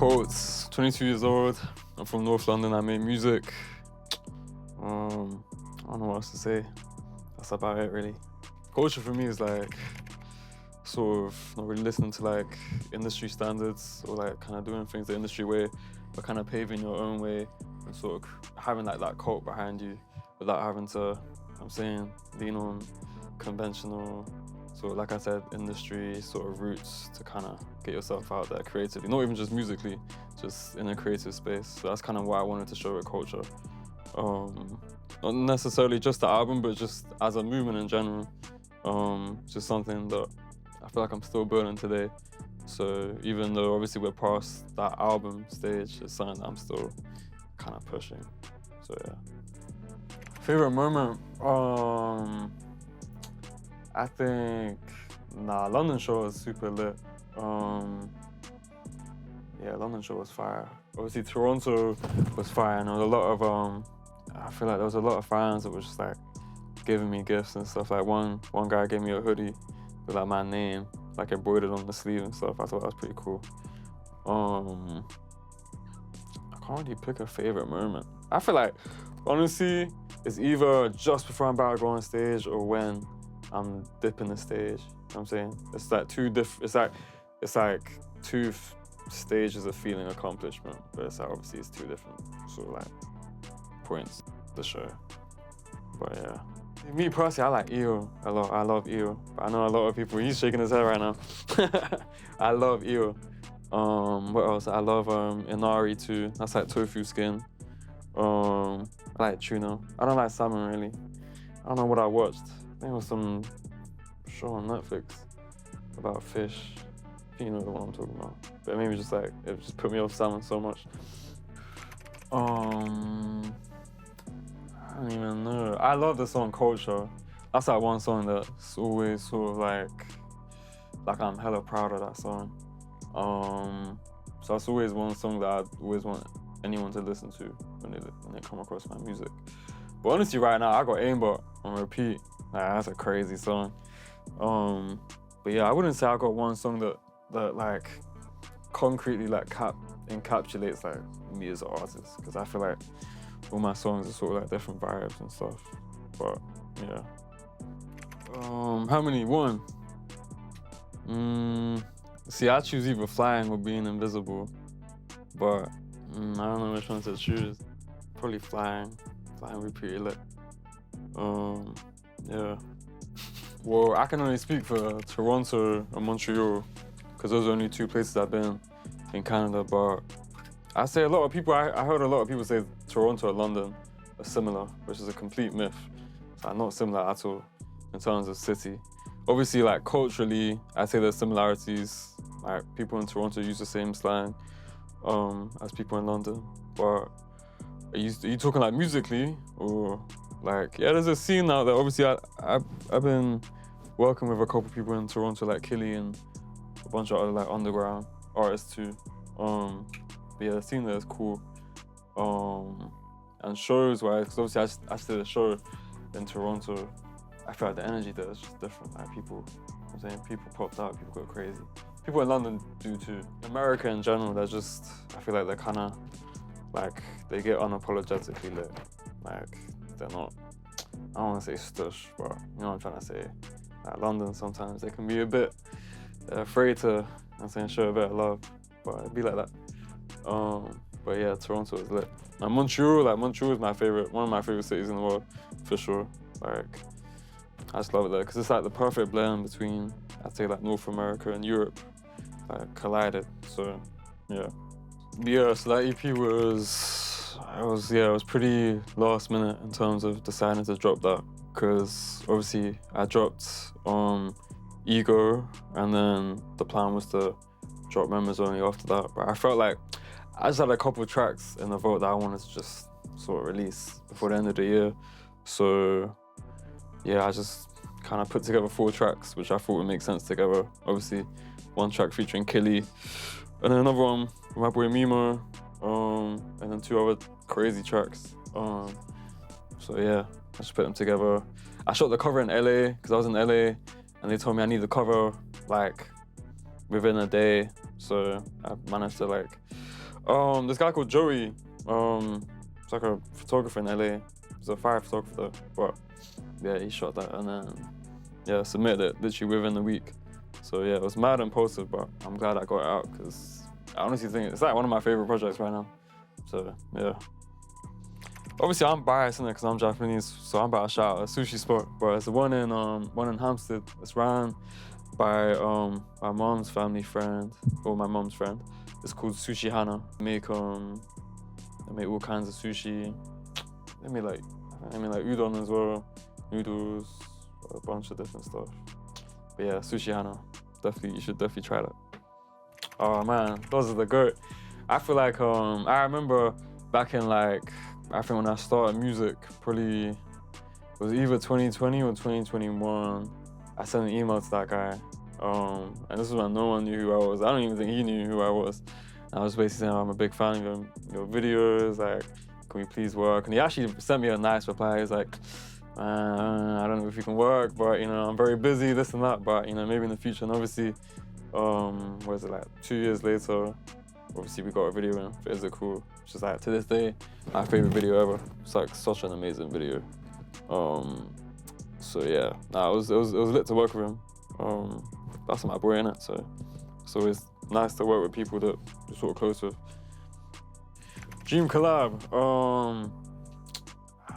Coults, 22 years old. I'm from North London. I make music. I don't know what else to say. That's about it, really. Culture for me is like sort of not really listening to like industry standards or like kind of doing things the industry way, but kind of paving your own way and sort of having like that cult behind you without having to, I'm saying, lean on conventional, sort of like I said, industry sort of roots to kind of get yourself out there creatively, not even just musically, just in a creative space. So that's kind of what I wanted to show with Culture. Not necessarily just the album, but just as a movement in general. Just something that I feel like I'm still building today. So even though obviously we're past that album stage, it's something that I'm still kind of pushing. So yeah. Favorite moment? I think, London show was super lit. Yeah, London show was fire. Obviously Toronto was fire, and there was a lot of, I feel like there was a lot of fans that were just like giving me gifts and stuff. Like one guy gave me a hoodie with like my name, like embroidered on the sleeve and stuff. I thought that was pretty cool. I can't really pick a favorite moment. I feel like, honestly, it's either just before I'm about to go on stage or when I'm dipping the stage. You know what I'm saying? It's like it's like two stages of feeling accomplishment, but it's like obviously it's two different sort of like points of the show. But yeah. Me personally, I like EO a lot. I love EO. But I know a lot of people, he's shaking his head right now. I love EO. What else? I love Inari too. That's like tofu skin. I like tuna. I don't like salmon really. I don't know what I watched. I think it was some show on Netflix about fish. I think you know the one I'm talking about. But maybe just like, it just put me off salmon so much. I don't even know. I love the song Culture. That's like one song that's always sort of like I'm hella proud of that song. So that's always one song that I always want anyone to listen to when they come across my music. But honestly, right now I got Aimbot on repeat. Like, that's a crazy song. But yeah, I wouldn't say I got one song that like concretely like encapsulates like me as an artist, because I feel like all my songs are sort of like different vibes and stuff. But yeah. How many? One. See, I choose either flying or being invisible, but I don't know which one to choose. Probably flying. Flying would be pretty lit. Yeah. Well, I can only speak for Toronto and Montreal, because those are the only two places I've been in Canada, but I say a lot of people, I heard a lot of people say Toronto and London are similar, which is a complete myth. It's like not similar at all in terms of city. Obviously, like culturally, I say there's similarities. Like people in Toronto use the same slang as people in London. But are you talking like musically, or like, yeah, there's a scene now that obviously I've been working with a couple people in Toronto, like Killy and a bunch of other like underground artists too. But yeah, the scene there is cool. And shows-wise, because obviously I did a show in Toronto, I feel like the energy there is just different. Like people, I'm saying, people popped out, people go crazy. People in London do too. America in general, they're just, I feel like they're kind of, like, they get unapologetically lit. Like, they're not, I don't want to say stush, but you know what I'm trying to say. Like London, sometimes they can be a bit afraid to, I'm saying, show a bit of love, but it'd be like that. But yeah, Toronto is lit. And Montreal is my favorite, one of my favorite cities in the world, for sure. Like, I just love it there, because it's like the perfect blend between, I'd say, like North America and Europe, like collided. So yeah. Yeah, so that EP was pretty last minute in terms of deciding to drop that, because obviously I dropped Ego, and then the plan was to drop Members Only after that. But I felt like I just had a couple of tracks in the vault that I wanted to just sort of release before the end of the year. So yeah, I just kind of put together 4 tracks, which I thought would make sense together. Obviously, one track featuring Killy, and then another one with my boy Mimo, and then 2 other crazy tracks. So yeah, I just put them together. I shot the cover in LA, because I was in LA, and they told me I need the cover like within a day. So I managed to like This guy called Joey. It's like a photographer in LA. He's a fire photographer though, but yeah, he shot that and then yeah, submitted it literally within the week. So yeah, it was mad impulsive, but I'm glad I got it out because I honestly think it's like one of my favorite projects right now. So yeah. Obviously I'm biased in it because I'm Japanese, so I'm about to shout out a sushi spot, but it's the one in Hampstead. It's run by my mom's family friend, or my mom's friend. It's called Sushi Hana. They make all kinds of sushi. They make like udon as well, noodles, a bunch of different stuff. But yeah, Sushi Hana. You should definitely try that. Oh man, those are the goat. I feel like I remember back in like, I think when I started music, probably it was either 2020 or 2021. I sent an email to that guy, and this is when no one knew who I was. I don't even think he knew who I was. And I was basically saying, I'm a big fan of your videos, like, can we please work? And he actually sent me a nice reply. He's like, I don't know if you can work, but I'm very busy, this and that, but maybe in the future. And obviously, what is it, like 2 years later, obviously we got a video in for Is It Cool, which is like to this day my favorite video ever. It's like such an amazing video. So yeah, it was lit to work with him. That's my boy, innit? So it's always nice to work with people that you're sort of close with. Dream collab.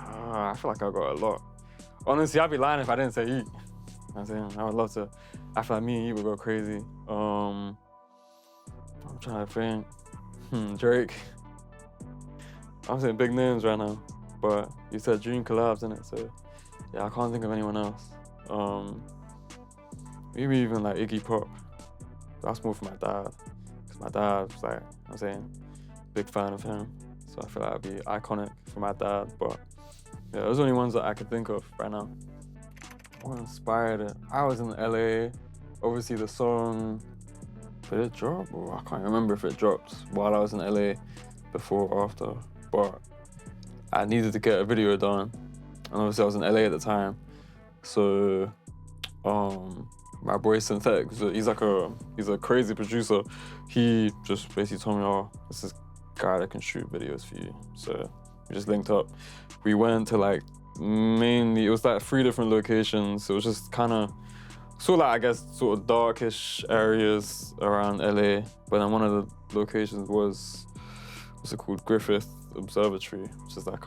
I feel like I got a lot. Honestly, I'd be lying if I didn't say Eat. I'm saying I would love to. I feel like me and Eat would go crazy. I'm trying to think. Drake. I'm saying big names right now, but you said dream collabs, innit? So yeah, I can't think of anyone else. Maybe even like Iggy Pop. That's more for my dad, because my dad was like, I'm saying, big fan of him. So I feel like that'd be iconic for my dad, but yeah, those are the only ones that I could think of right now. What inspired it? I was in LA. Obviously the song, did it drop? Or I can't remember if it dropped while I was in LA, before or after. But I needed to get a video done. And obviously I was in LA at the time. So my boy Synthetic, he's a crazy producer. He just basically told me, oh, this is a guy that can shoot videos for you. So we just linked up. We went to like, mainly, it was like 3 different locations. It was just kind of, sort of like, I guess, sort of darkish areas around LA. But then one of the locations was, what's it called? Griffith Observatory, which is like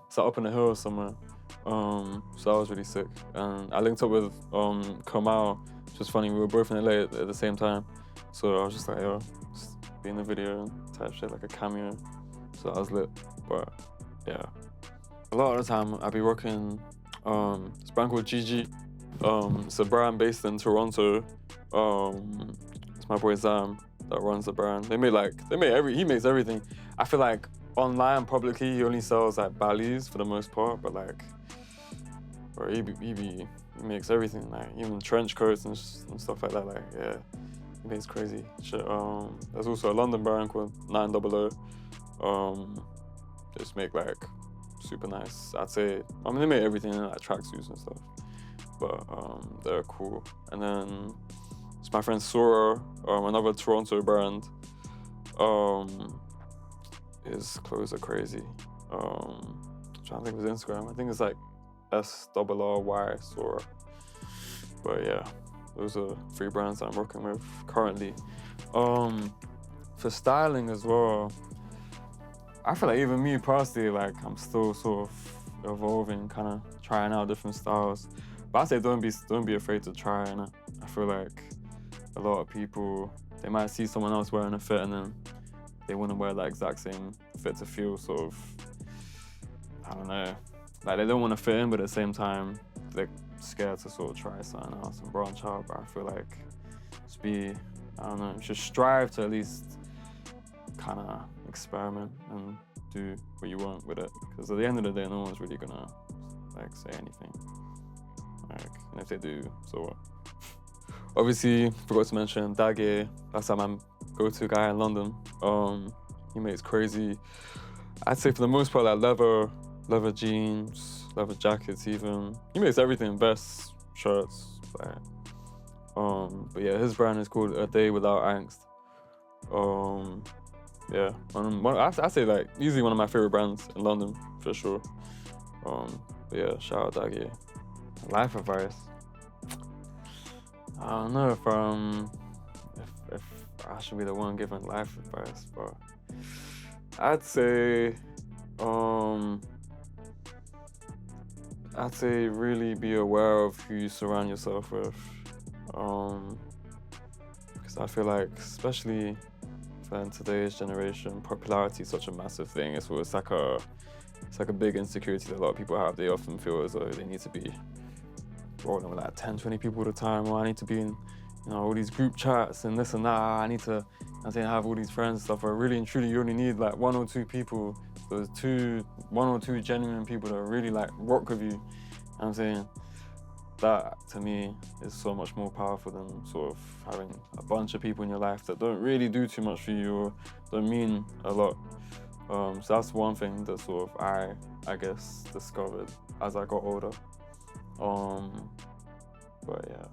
it's like up in the hills somewhere. So that was really sick. And I linked up with Kamau, which was funny, we were both in LA at the same time. So I was just like, yo, just be in the video type shit, like a cameo. So that was lit, but yeah. A lot of the time I'd be working this brand called GG. It's a brand based in Toronto. It's my boy Zam that runs the brand. He makes everything. I feel like online, publicly, he only sells like Balis for the most part, but like, or he makes everything, like even trench coats and stuff like that. Like, yeah, he makes crazy shit. There's also a London brand called 900. Just make like super nice. I'd say, I mean, they make everything like tracksuits and stuff, but they're cool. And then it's my friend Sora, another Toronto brand. His clothes are crazy. I'm trying to think of his Instagram. I think it's like SRRY Sora. But yeah, those are 3 brands that I'm working with currently. For styling as well, I feel like even me personally, like I'm still sort of evolving, kind of trying out different styles. But I say don't be afraid to try. And I feel like a lot of people, they might see someone else wearing a fit and then they want to wear that exact same fit to feel sort of, I don't know, like they don't want to fit in, but at the same time, they're scared to sort of try something else and branch out. But I feel like just strive to at least kind of experiment and do what you want with it. Because at the end of the day, no one's really gonna like say anything. Like, and if they do, so what? Obviously, forgot to mention Dage. That's my go-to guy in London. He makes crazy, I'd say for the most part, like leather jeans, leather jackets even. He makes everything, vests, shirts, like. But yeah, his brand is called A Day Without Angst. yeah. I say like easily one of my favorite brands in London for sure. But yeah, shout out Daggy. Life advice. I don't know if I should be the one giving life advice, but I'd say really be aware of who you surround yourself with. Because I feel like, especially in today's generation, popularity is such a massive thing. It's like a big insecurity that a lot of people have. They often feel as though they need to be rolling with like 10, 20 people at a time, or I need to be in, all these group chats and this and that. I need to, have all these friends and stuff. But really and truly, you only need like one or two people. Those one or two genuine people that really like rock with you. You know what I'm saying? That to me is so much more powerful than sort of having a bunch of people in your life that don't really do too much for you or don't mean a lot. So that's one thing that sort of I guess discovered as I got older. But yeah.